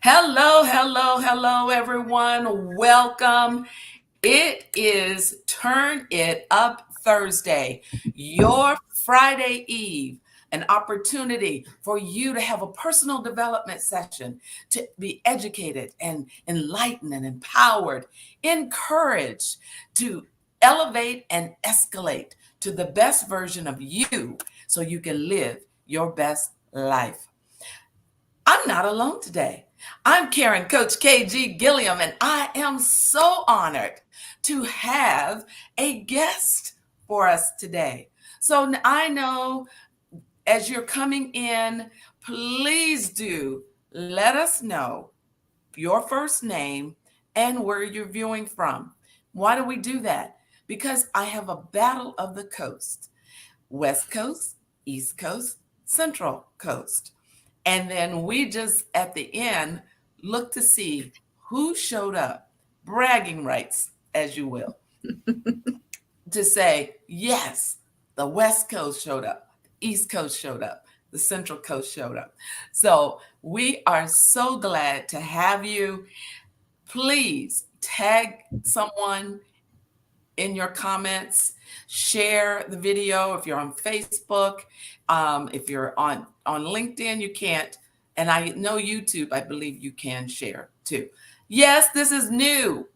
Hello, hello, hello, everyone. Welcome. It is Turn It Up Thursday, your Friday Eve, an opportunity for you to have a personal development session, to be educated and enlightened and empowered, encouraged to elevate and escalate to the best version of you so you can live your best life. I'm not alone today. I'm Karen Coach KG Gilliam, and I am so honored to have a guest for us today. So I know as you're coming in, please do let us know your first name and where you're viewing from. Why do we do that? Because I have a battle of the coast. West Coast, East Coast, Central Coast. And then we just at the end look to see who showed up, bragging rights, as you will, to say, yes, the West Coast showed up, the East Coast showed up, the Central Coast showed up. So we are so glad to have you. Please tag someone in your comments, share the video if you're on Facebook. If you're on LinkedIn, you can't. And I know YouTube, I believe you can share too. Yes, this is new.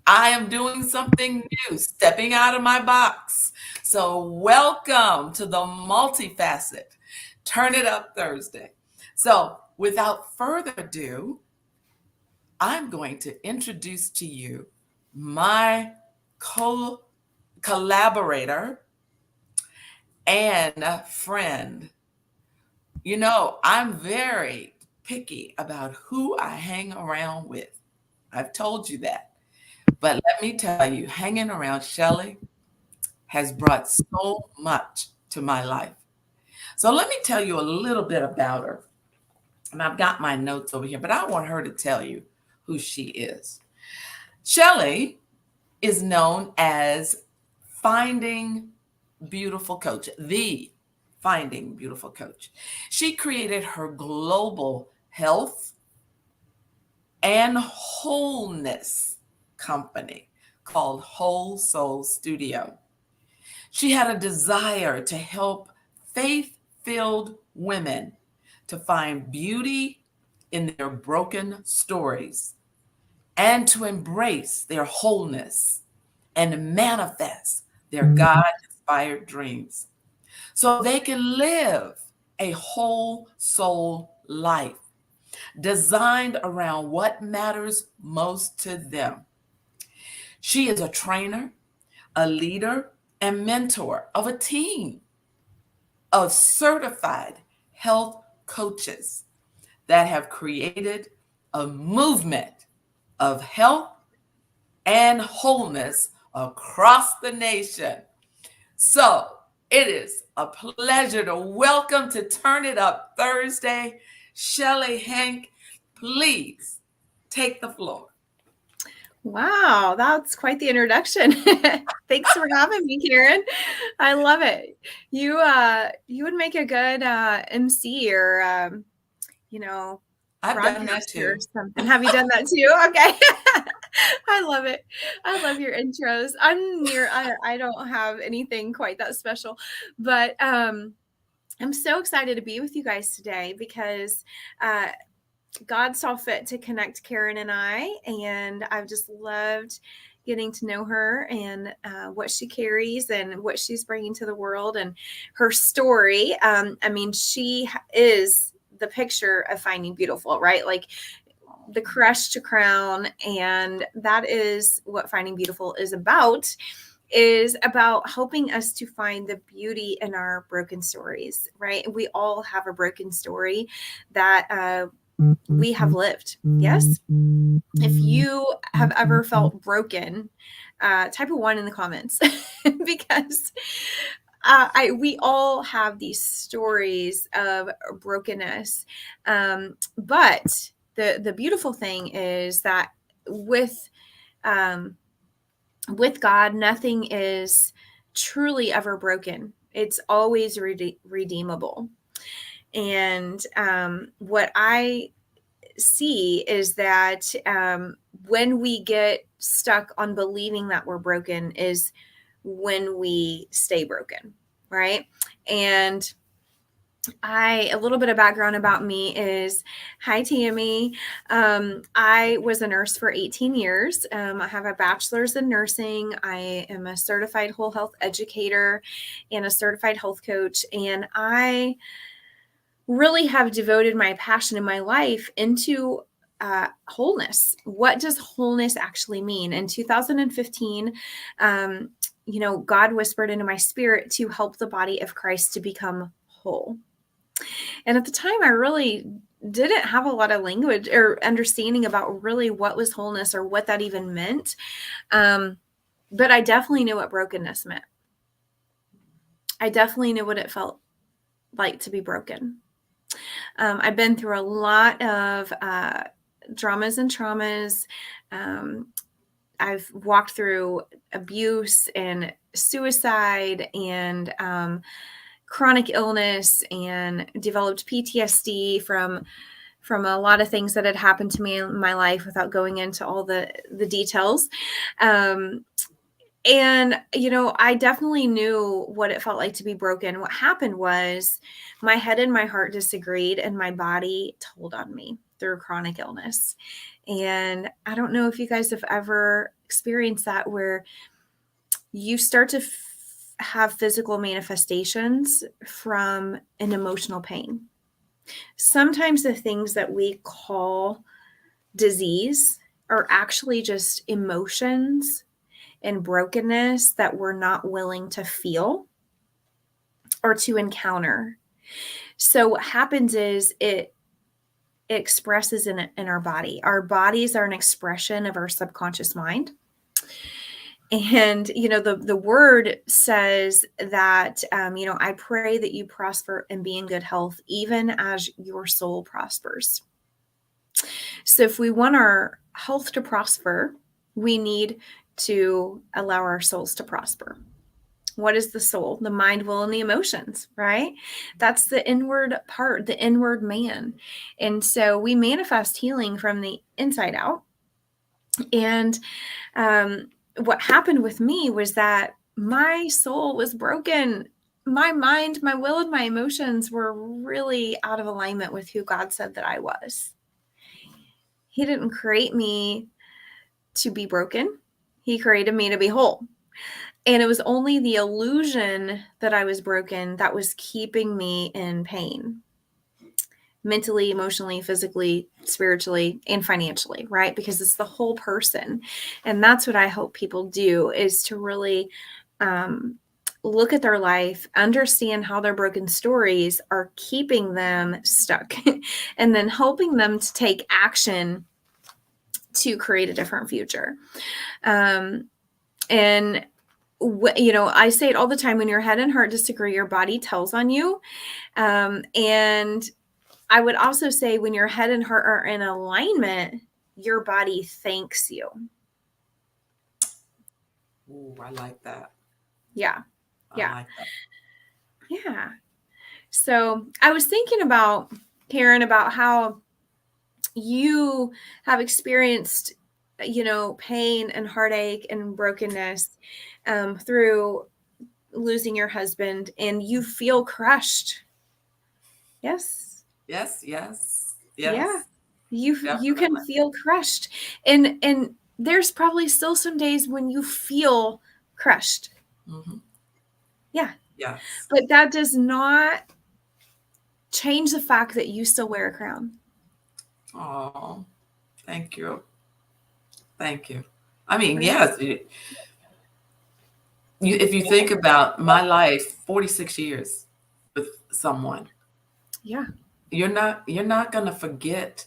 I am doing something new, stepping out of my box. So welcome to the multifaceted Turn It Up Thursday. So without further ado, I'm going to introduce to you my co collaborator and a friend. You know, I'm very picky about who I hang around with. I've told you that. But let me tell you, hanging around Shelley has brought so much to my life. So let me tell you a little bit about her. And I've got my notes over here, but I want her to tell you who she is. Shelley is known as Finding Beautiful Coach, the Finding Beautiful Coach. She created her global health and wholeness company called Whole Soul Studio. She had a desire to help faith filled women to find beauty in their broken stories and to embrace their wholeness and manifest their God inspired dreams so they can live a whole soul life designed around what matters most to them. She is a trainer, a leader, and mentor of a team of certified health coaches that have created a movement of health and wholeness across the nation. So it is a pleasure to welcome to Turn It Up Thursday, Shelley Hank. Please take the floor. Wow, that's quite the introduction. Thanks for having me, Karen. I love it. You would make a good MC or you know, I've done that broadcaster or too. something. Have you done that too? Okay. I love it. I love your intros. I don't have anything quite that special, but I'm so excited to be with you guys today because uh God saw fit to connect Karen and I, and I've just loved getting to know her and what she carries and what she's bringing to the world and her story. I mean, she is the picture of finding beautiful, right? Like the crush to crown, and that is what finding beautiful is about helping us to find the beauty in our broken stories, right? We all have a broken story that we have lived. Yes. If you have ever felt broken, type a one in the comments because we all have these stories of brokenness. But the beautiful thing is that with um, with God, nothing is truly ever broken. It's always redeemable. And what I see is that when we get stuck on believing that we're broken is when we stay broken, right? And a little bit of background about me is, hi, Tammy. I was a nurse for 18 years. I have a bachelor's in nursing. I am a certified whole health educator and a certified health coach. And I really have devoted my passion in my life into wholeness. What does wholeness actually mean? In 2015, God whispered into my spirit to help the body of Christ to become whole. And at the time, I really didn't have a lot of language or understanding about really what was wholeness or what that even meant. But I definitely knew what brokenness meant. I definitely knew what it felt like to be broken. I've been through a lot of dramas and traumas. I've walked through abuse and suicide and chronic illness and developed PTSD from a lot of things that had happened to me in my life without going into all the details. And, I definitely knew what it felt like to be broken. What happened was my head and my heart disagreed and my body told on me through chronic illness. And I don't know if you guys have ever experienced that, where you start to have physical manifestations from an emotional pain. Sometimes the things that we call disease are actually just emotions and brokenness that we're not willing to feel or to encounter. So what happens is it expresses in our body. Our bodies are an expression of our subconscious mind. And, the word says that, I pray that you prosper and be in good health, even as your soul prospers. So if we want our health to prosper, we need to allow our souls to prosper. What is the soul? The mind, will, and the emotions, right? That's the inward part, the inward man. And so we manifest healing from the inside out. And what happened with me was that my soul was broken. My mind, my will, and my emotions were really out of alignment with who God said that I was. He didn't create me to be broken. He created me to be whole. And it was only the illusion that I was broken that was keeping me in pain, mentally, emotionally, physically, spiritually, and financially, right? Because it's the whole person. And that's what I hope people do, is to really look at their life, understand how their broken stories are keeping them stuck, and then helping them to take action to create a different future. And I say it all the time: when your head and heart disagree, your body tells on you. And I would also say, when your head and heart are in alignment, your body thanks you. Ooh, I like that. Yeah. I like that. Yeah. So I was thinking about, Karen, about how you have experienced, pain and heartache and brokenness through losing your husband, and you feel crushed. Yes. Yes, yes, Yeah. yes. You can Definitely. feel crushed. And there's probably still some days when you feel crushed. Mm-hmm. Yeah. Yes. But that does not change the fact that you still wear a crown. Oh, thank you. Thank you. I mean, Right? yes. If you think about my life, 46 years with someone, Yeah. you're not going to forget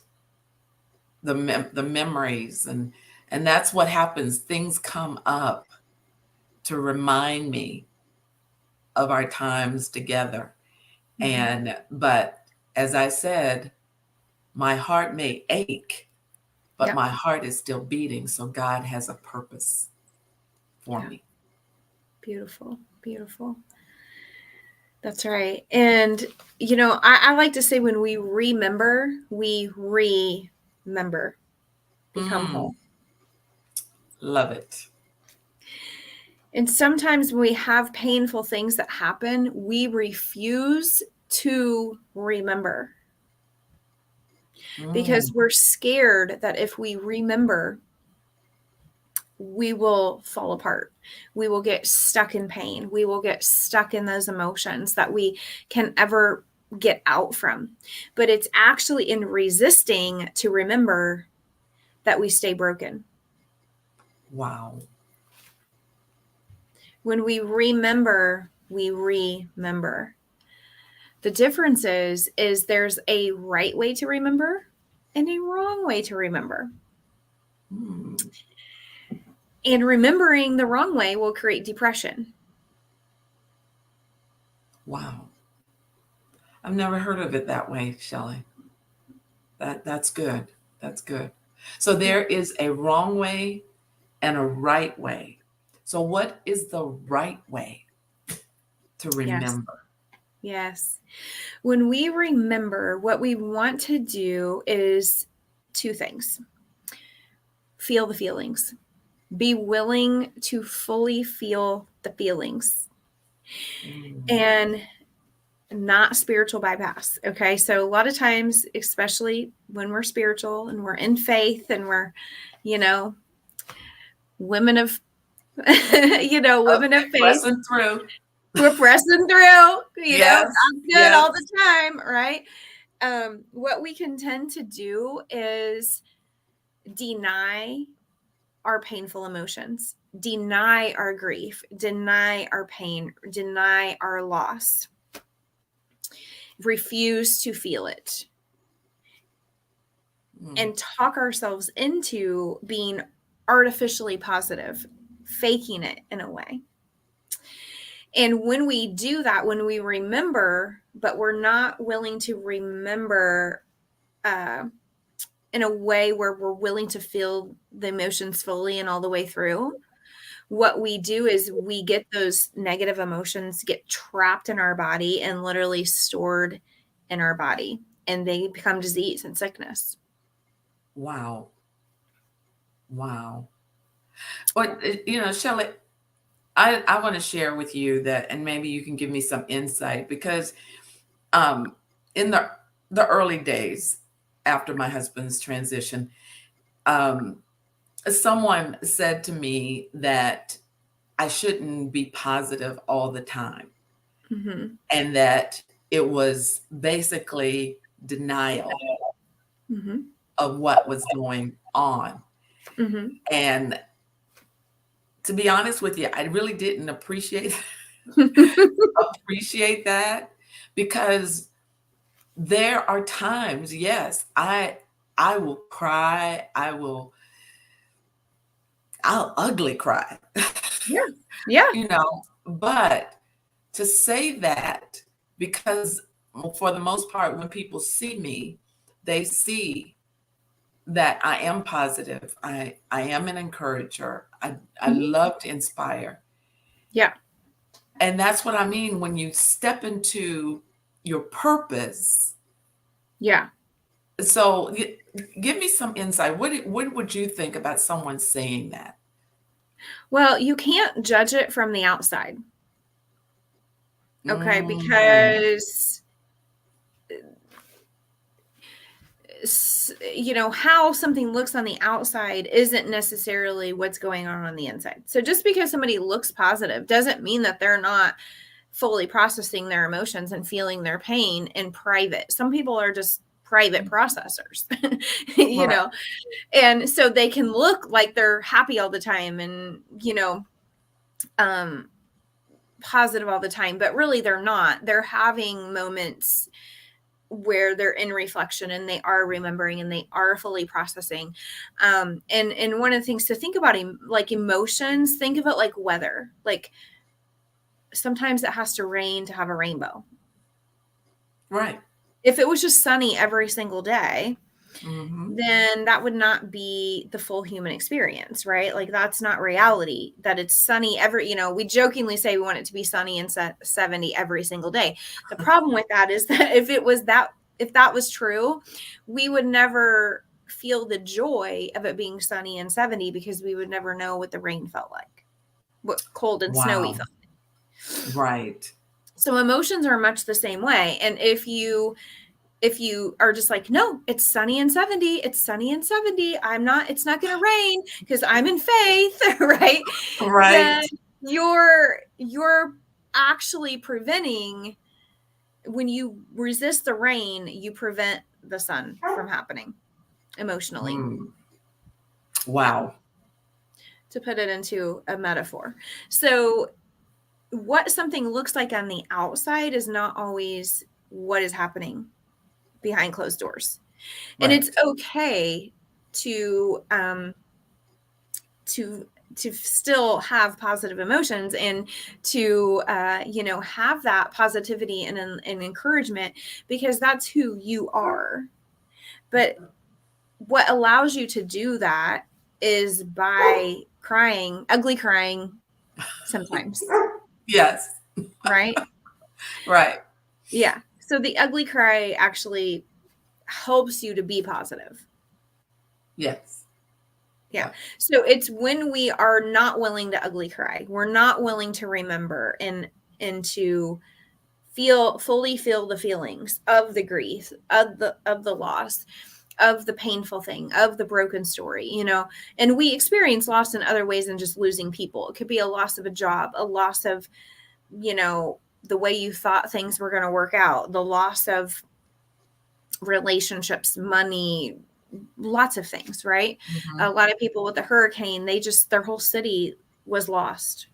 the memories, and that's what happens. Things come up to remind me of our times together. Mm-hmm. But as I said, my heart may ache, but Yep. my heart is still beating. So God has a purpose for Yeah. me. Beautiful. Beautiful. That's right. And, I like to say, when we remember, we remember, become whole. Love it. And sometimes when we have painful things that happen, we refuse to remember because we're scared that if we remember, we will fall apart. We will get stuck in pain. We will get stuck in those emotions that we can ever get out from. But it's actually in resisting to remember that we stay broken. Wow. When we remember, we remember. The difference is there's a right way to remember and a wrong way to remember. And remembering the wrong way will create depression. Wow. I've never heard of it that way, Shelley. That's good. That's good. So there is a wrong way and a right way. So what is the right way to remember? Yes. When we remember, what we want to do is two things. Feel the feelings. Be willing to fully feel the feelings. And not spiritual bypass. Okay. So a lot of times, especially when we're spiritual and we're in faith and we're, women of, women of faith. Pressing through. We're pressing through, Yes, God's good all the time, right? What we can tend to do is deny our painful emotions, deny our grief, deny our pain, deny our loss, refuse to feel it, and talk ourselves into being artificially positive, faking it in a way. And when we do that, when we remember, but we're not willing to remember in a way where we're willing to feel the emotions fully and all the way through, what we do is we get those negative emotions get trapped in our body and literally stored in our body, and they become disease and sickness. Wow. Wow. But, Shelley, I want to share with you that, and maybe you can give me some insight, because in the early days after my husband's transition, someone said to me that I shouldn't be positive all the time, and that it was basically denial of what was going on. And to be honest with you, I really didn't appreciate that, because there are times, yes, I will cry. I'll ugly cry. Yeah. But to say that, because for the most part, when people see me, they see that I am positive. I am an encourager. I love to inspire. Yeah. And that's what I mean when you step into your purpose. Yeah. So give me some insight. What would you think about someone saying that? Well, you can't judge it from the outside. Okay, because how something looks on the outside isn't necessarily what's going on the inside. So just because somebody looks positive doesn't mean that they're not fully processing their emotions and feeling their pain in private. Some people are just private processors, and so they can look like they're happy all the time and, positive all the time, but really they're not. They're having moments where they're in reflection and they are remembering and they are fully processing. And one of the things to think about, like emotions, think of it like weather. Like sometimes it has to rain to have a rainbow. Right. If it was just sunny every single day, then that would not be the full human experience, right? Like that's not reality, that it's sunny we jokingly say we want it to be sunny and 70 every single day. The problem with that is that if that was true, we would never feel the joy of it being sunny and 70 because we would never know what the rain felt like, what cold and snowy Wow. felt. Right. So emotions are much the same way. And if you are just like, no, it's sunny and 70, it's sunny and 70, it's not going to rain because I'm in faith, right? Then Right. you're actually preventing, when you resist the rain, you prevent the sun from happening emotionally. Mm. Wow. To put it into a metaphor. So what something looks like on the outside is not always what is happening behind closed doors. And Right. it's okay to still have positive emotions and to have that positivity and encouragement, because that's who you are. But what allows you to do that is by ugly crying sometimes. Yes. Right? Right. Yeah. So the ugly cry actually helps you to be positive. Yes. Yeah. So it's when we are not willing to ugly cry, we're not willing to remember and to fully feel the feelings of the grief, of the loss, of the painful thing, of the broken story, and we experience loss in other ways than just losing people. It could be a loss of a job, a loss of, the way you thought things were going to work out, the loss of relationships, money, lots of things, right? Mm-hmm. A lot of people with the hurricane, their whole city was lost.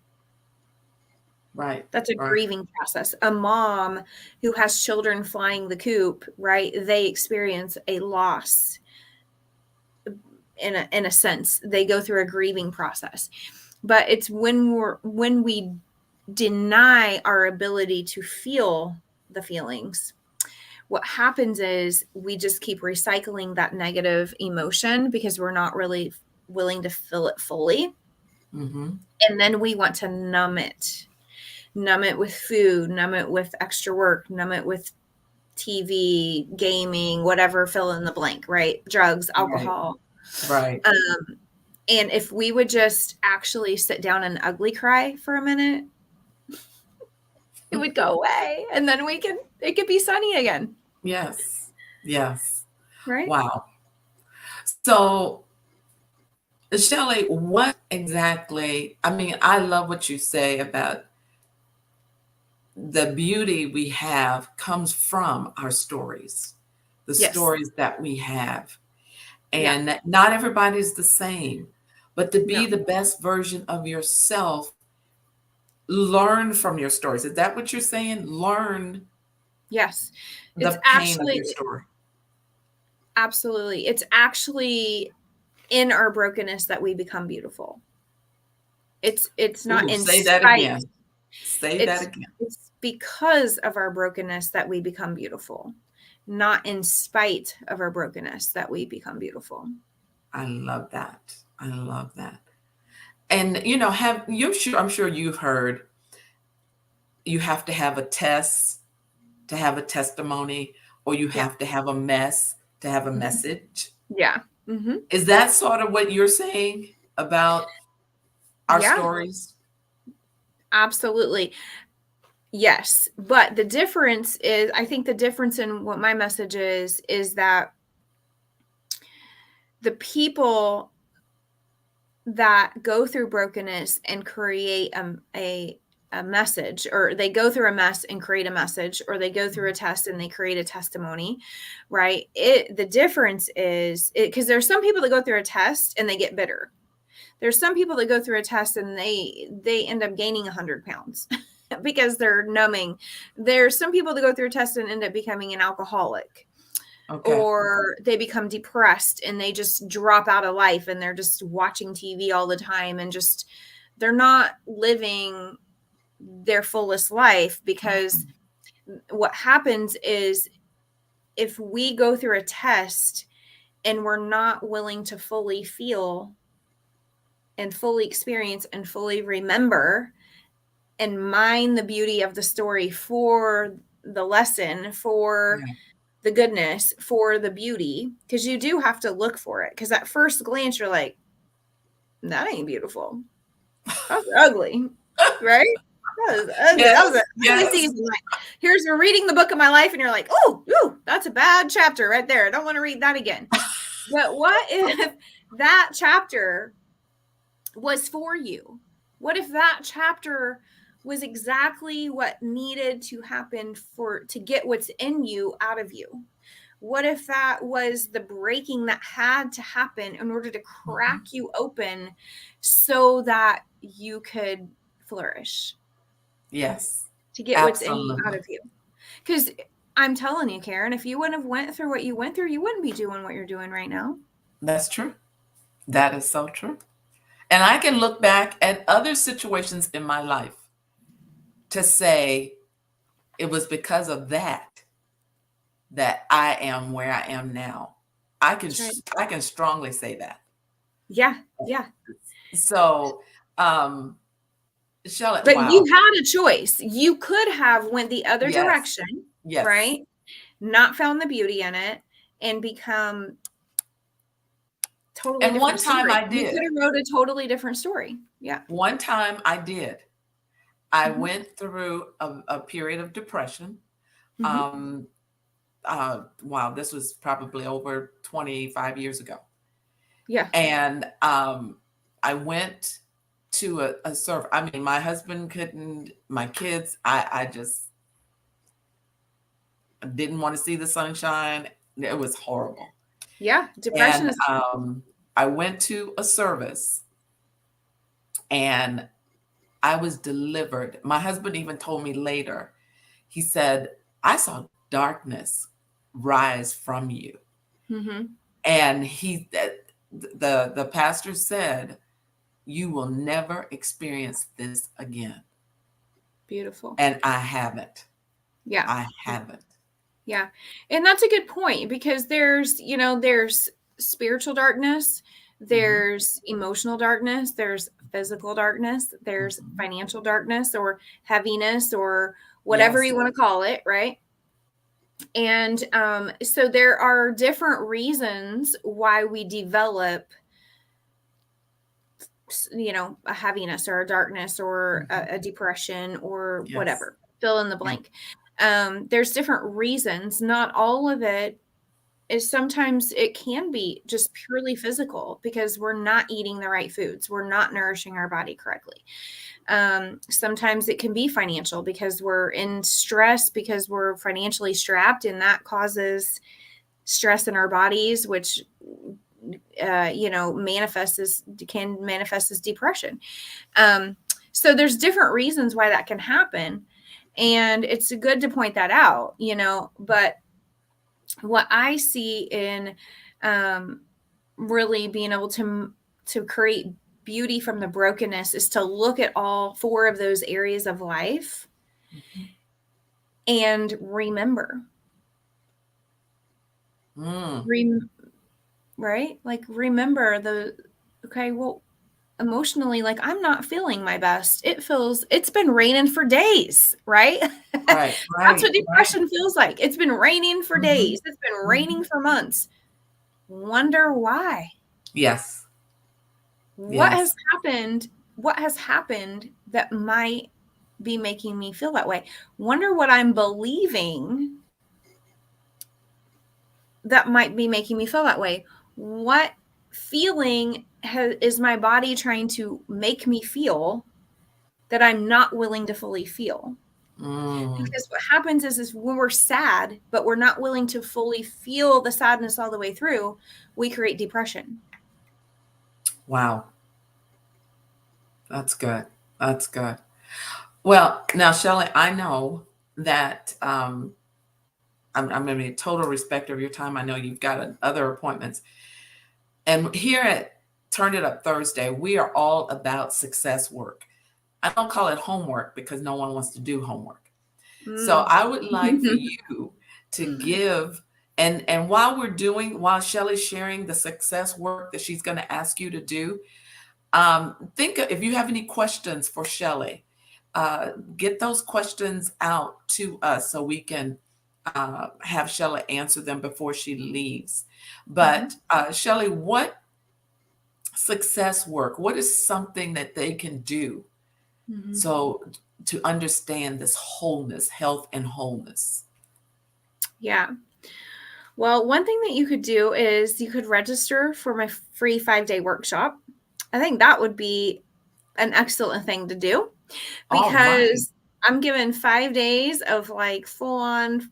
Right. That's a Right. grieving process. A mom who has children flying the coop, right? They experience a loss in a sense. They go through a grieving process. But it's when we deny our ability to feel the feelings, what happens is we just keep recycling that negative emotion because we're not really willing to feel it fully. Mm-hmm. And then we want to numb it with food, numb it with extra work, numb it with TV, gaming, whatever, fill in the blank, right? Drugs, alcohol. Right. And if we would just actually sit down and ugly cry for a minute, it would go away. And then it could be sunny again. Yes. Yes. Right? Wow. So, Shelley, what exactly, I mean, I love what you say about the beauty we have comes from our stories, the Yes. stories that we have. Yeah. And not everybody's the same, but to be No. the best version of yourself, learn from your stories. Is that what you're saying? Learn Yes. It's the pain of actually, your story. absolutely. It's actually in our brokenness that we become beautiful. It's not Ooh, in say that spite. again. Say that again. It's because of our brokenness that we become beautiful, not in spite of our brokenness that we become beautiful. I love that. I love that. And I'm sure you've heard you have to have a test to have a testimony, or you Yeah. have to have a mess to have a Mhm. message. Yeah. Mm-hmm. Is that sort of what you're saying about our Yeah, stories? absolutely. Yes. But the difference is, I think the difference in what my message is that the people that go through brokenness and create a message, or they go through a mess and create a message, or they go through a test and they create a testimony, right? The difference is, because there's some people that go through a test and they get bitter. There's some people that go through a test and they end up gaining 100 pounds because they're numbing. There's some people that go through a test and end up becoming an alcoholic. Okay. Or they become depressed and they just drop out of life and they're just watching TV all the time and just they're not living their fullest life. Because what happens is, if we go through a test and we're not willing to fully feel and fully experience and fully remember and mine the beauty of the story for the lesson, for Yeah. the goodness, for the beauty, because you do have to look for it. Because at first glance, you're like, that ain't beautiful. That's ugly, right? That was ugly. That was an ugly season. Like, here's you're reading the book of my life, and you're like, oh, ooh, that's a bad chapter right there. I don't want to read that again. But what if that chapter was for you? What if that chapter was exactly what needed to happen to get what's in you out of you? What if that was the breaking that had to happen in order to crack you open so that you could flourish? Yes. To get what's in you out of you. Because I'm telling you, Karen, if you wouldn't have went through what you went through, you wouldn't be doing what you're doing right now. That's true. That is so true. And I can look back at other situations in my life to say it was because of that I am where I am now. I can strongly say that. Yeah. Yeah. So, Shelley, but wow. You had a choice. You could have went the other direction, right? Not found the beauty in it and become totally different. One time story. I did. You could have wrote a totally different story. Yeah. One time I did. I went through a period of depression. Wow, this was probably over 25 years ago. Yeah. And I went to a service. I mean, my husband couldn't, my kids, I just didn't want to see the sunshine. It was horrible. Yeah. Depression is. I went to a service and I was delivered. My husband even told me later, he said, I saw darkness rise from you. And the pastor said, you will never experience this again. Beautiful. And I haven't. Yeah. I haven't. Yeah. And that's a good point, because there's spiritual darkness, there's emotional darkness, there's physical darkness, there's financial darkness or heaviness or whatever you want to call it, right? And so there are different reasons why we develop, a heaviness or a darkness or a depression or whatever, fill in the blank. There's different reasons. Not all of it is. Sometimes it can be just purely physical because we're not eating the right foods. We're not nourishing our body correctly. Sometimes it can be financial because we're in stress, because we're financially strapped, and that causes stress in our bodies, which can manifest as depression. So there's different reasons why that can happen, and it's good to point that out, but what I see in really being able to create beauty from the brokenness is to look at all 4 of those areas of life and remember. Right? Like, remember emotionally, like, I'm not feeling my best. It's been raining for days, right? Right. That's what depression feels like. It's been raining for days. It's been raining for months. Wonder why? Yes. What has happened? What has happened that might be making me feel that way? Wonder what I'm believing that might be making me feel that way. What feeling is my body trying to make me feel that I'm not willing to fully feel? Because what happens is when we're sad, but we're not willing to fully feel the sadness all the way through, we create depression. Wow. That's good. That's good. Well, now, Shelley, I know that I'm going to be a total respect of your time. I know you've got other appointments. And here at Turn It Up Thursday, we are all about success work. I don't call it homework because no one wants to do homework. So I would like for you to give, and while Shelley's sharing the success work that she's going to ask you to do, think if you have any questions for Shelley, get those questions out to us so we can have Shelley answer them before she leaves. Mhm. But Shelley, what success work? What is something that they can do Mhm. so to understand this wholeness, health and wholeness? Yeah. Well, one thing that you could do is you could register for my free 5-day workshop. I think that would be an excellent thing to do All right. because I'm given 5 days of like full on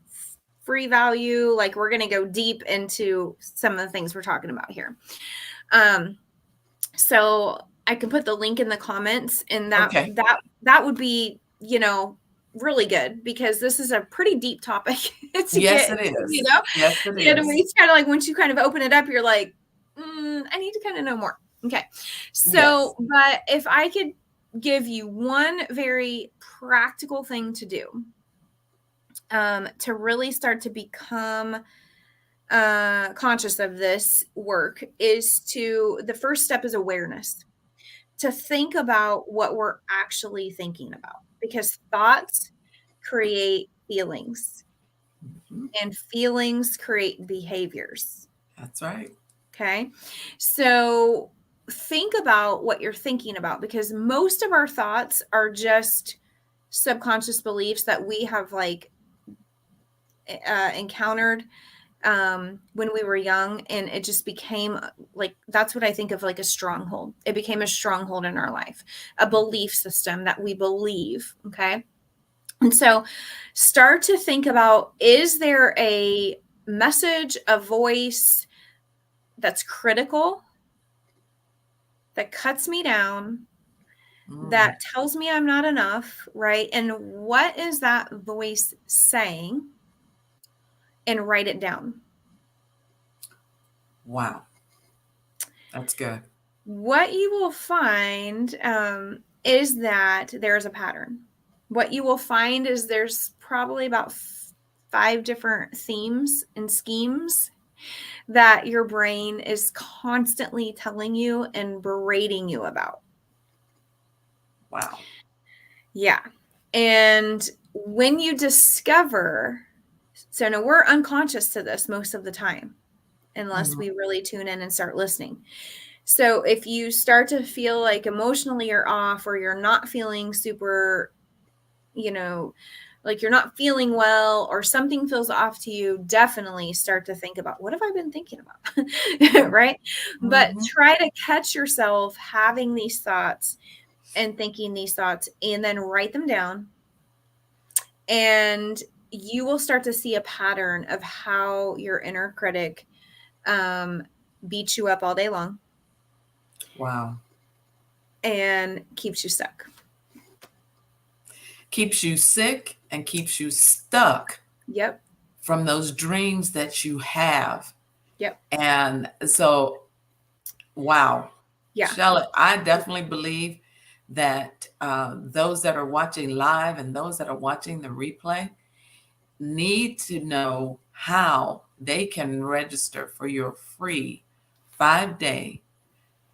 free value. Like we're going to go deep into some of the things we're talking about here. Um, so I can put the link in the comments, and Okay. that would be, really good because this is a pretty deep topic to Yes, get, it is. you know, Yes, it and is. it's kind of like once you kind of open it up, you're like, I need to kind of know more. Okay. Yes. So, but if I could give you one very practical thing to do, to really start to become conscious of this work is the first step is awareness, to think about what we're actually thinking about, because thoughts create feelings Mhm. and feelings create behaviors. That's right. Okay. So think about what you're thinking about, because most of our thoughts are just subconscious beliefs that we have like encountered when we were young, and it just became like, that's what I think of like a stronghold. It became a stronghold in our life, a belief system that we believe. Okay. And so start to think about, is there a message, a voice that's critical, that cuts me down, Mm. that tells me I'm not enough, right? And what is that voice saying? And write it down. Wow. That's good. What you will find is that there's a pattern. What you will find is there's probably about 5 different themes and schemes that your brain is constantly telling you and berating you about. Wow. Yeah. And when you discover, so now we're unconscious to this most of the time, unless Mhm. we really tune in and start listening. So if you start to feel like emotionally you're off, or you're not feeling super, you know, like you're not feeling well, or something feels off to you, definitely start to think about, what have I been thinking about? Right? But Mhm. try to catch yourself having these thoughts and thinking these thoughts, and then write them down. And you will start to see a pattern of how your inner critic um, beats you up all day long Wow. and keeps you stuck. Keeps you sick and keeps you stuck Yep. from those dreams that you have. Yep. And so, wow. Yeah. Shelley, I definitely believe that those that are watching live and those that are watching the replay need to know how they can register for your free 5-day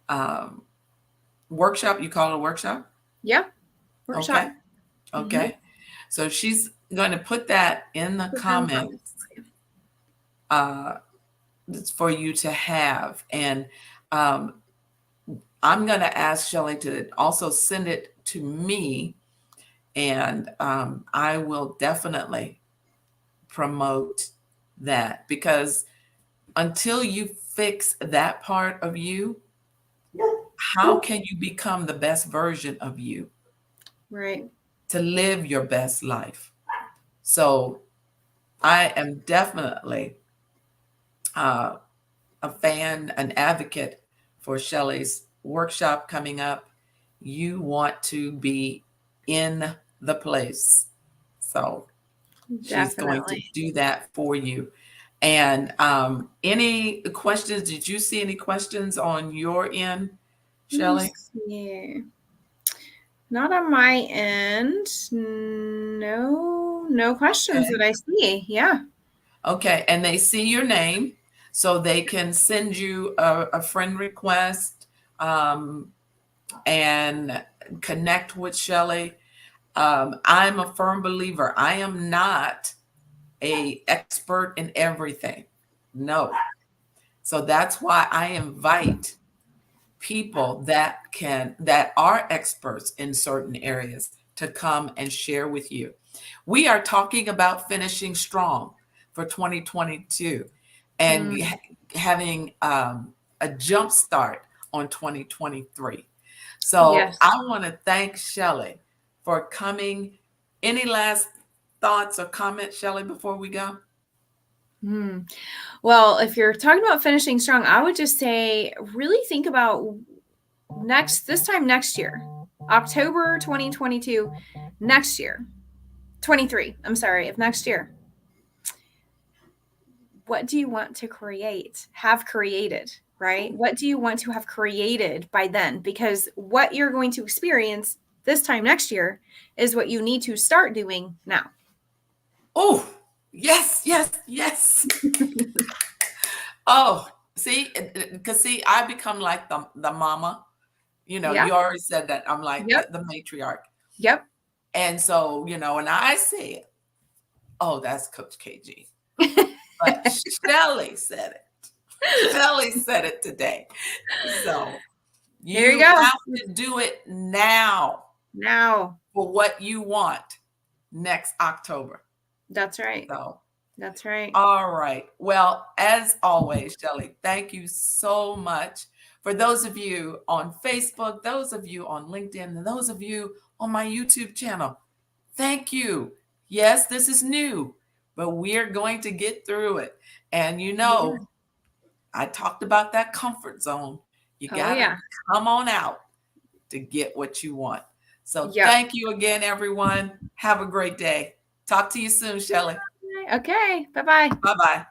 um, workshop. You call it a workshop? Yeah. Workshop. Okay. Mhm. Okay. So she's going to put that in the Put that in the comments comments. uh, for you to have. And um, I'm going to ask Shelley to also send it to me, and I will definitely promote that, because until you fix that part of you, how can you become the best version of you Right. to live your best life? So I am definitely uh, a fan, an advocate for Shelley's workshop coming up. You want to be in the place. So she's going to Definitely. do that for you. And any questions? Did you see any questions on your end, Let me Shelley? see. Not on my end. No, no questions that Okay. I see. Yeah. Okay. And they see your name, so they can send you a friend request and connect with Shelley. I'm a firm believer. I am not a expert in everything. No. So that's why I invite people that are experts in certain areas to come and share with you. We are talking about finishing strong for 2022 and Mm, having a jump start on 2023. So yes. I want to thank Shelley for coming. Any last thoughts or comments, Shelley, before we go? Mm. Well, if you're talking about finishing strong, I would just say really think about this time next year, October 2022, next year, 23. I'm sorry, of next year. What do you want to have created, right? What do you want to have created by then? Because what you're going to experience this time next year is what you need to start doing now. Oh, yes, yes, yes. Oh, see, because see, I become like the mama. You know, Yeah. you already said that I'm like Yep. the matriarch. Yep. And so, and I said, oh, that's Coach KG. But Shelley said it. Shelley said it today. So There you you go. have to do it now Now. for what you want next October. That's right. So, That's right. all right. Well, as always, Shelley, thank you so much. For those of you on Facebook, those of you on LinkedIn, and those of you on my YouTube channel, thank you. Yes, this is new, but we're going to get through it. And Yeah. I talked about that comfort zone. You Oh, got to yeah. come on out to get what you want. So Yep. thank you again, everyone. Have a great day. Talk to you soon, Shelley. Okay. Bye bye. Bye bye.